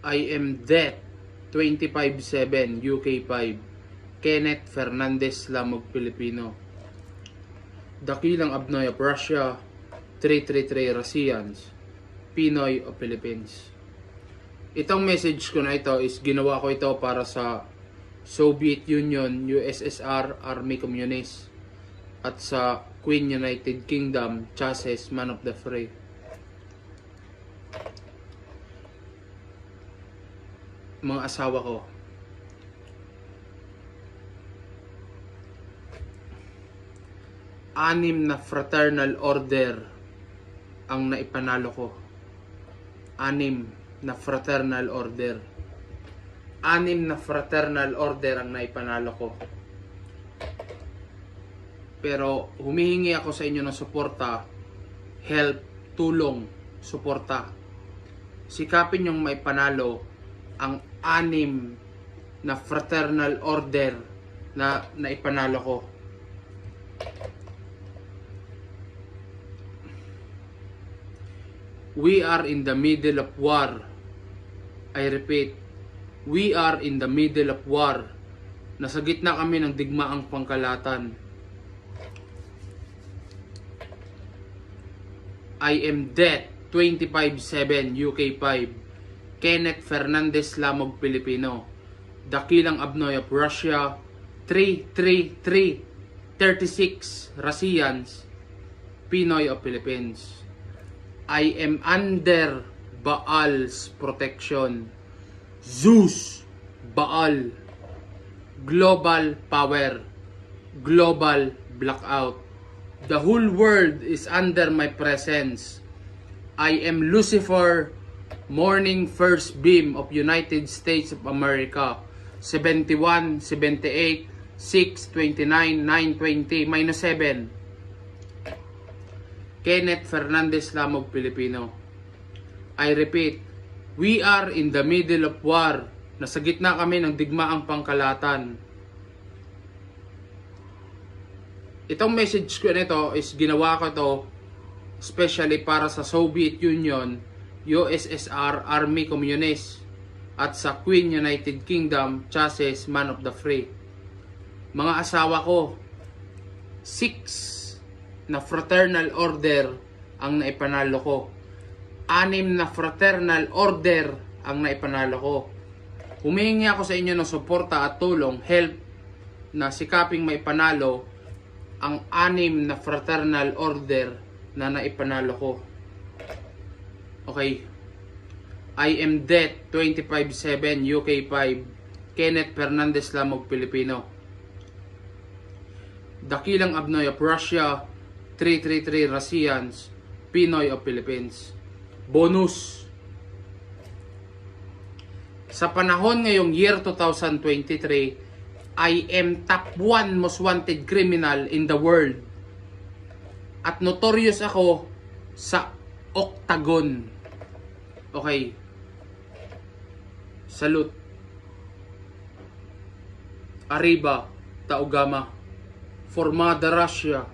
I am Death 25/7 UK5 Kenneth Fernandez Lamog Pilipino. Dakilang Abnoy of Russia 333 Russians Pinoy of Philippines. Itong message ko na ito is ginawa ko ito para sa Soviet Union, USSR, Army Communist at sa Queen United Kingdom, Chassis, Man of the Free. Mga asawa ko, anim na fraternal order ang naipanalo ko. Anim na fraternal order. Anim na fraternal order ang naipanalo ko. Pero humihingi ako sa inyo ng suporta, help, tulong, suporta. Sikapin yung maipanalo ang anim na fraternal order na naipanalo ko. We are in the middle of war. I repeat, we are in the middle of war. Nasa gitna kami ng digmaang pangkalatan. I am Death 25/7 UK5 Kenneth Fernandez Lamog Pilipino. Dakilang Abnoy of Russia 333 36 Russians Pinoy of Philippines. I am under Baal's protection. Zeus, Baal, global power, global blackout. The whole world is under my presence. I am Lucifer, morning first beam of United States of America. 71, 78, 6, 29, 9, 20, -7. Kenneth Fernandez Lamog Pilipino. I repeat, we are in the middle of war. Nasa gitna kami ng digmaang pangkalatan. Itong message ko nito is ginawa ko to especially para sa Soviet Union, USSR, Army Communist at sa Queen United Kingdom, Chassis, Man of the Free. Mga asawa ko, 6 na fraternal order ang naipanalo ko. 6 na fraternal order ang naipanalo ko. Humihingi ako sa inyo ng suporta at tulong, help na sikaping maipanalo ang 6 na fraternal order na naipanalo ko. Okay. I am Death 25/7 UK5 Kenneth Fernandez Lamog Pilipino. Dakilang Abnoy of Russia 333 Russians Pinoy of Philippines. Bonus. Sa panahon ngayong year 2023, I am top 1 most wanted criminal in the world. At notorious ako sa Octagon. Okay. Salute. Arriba, Taugama. Formada Russia.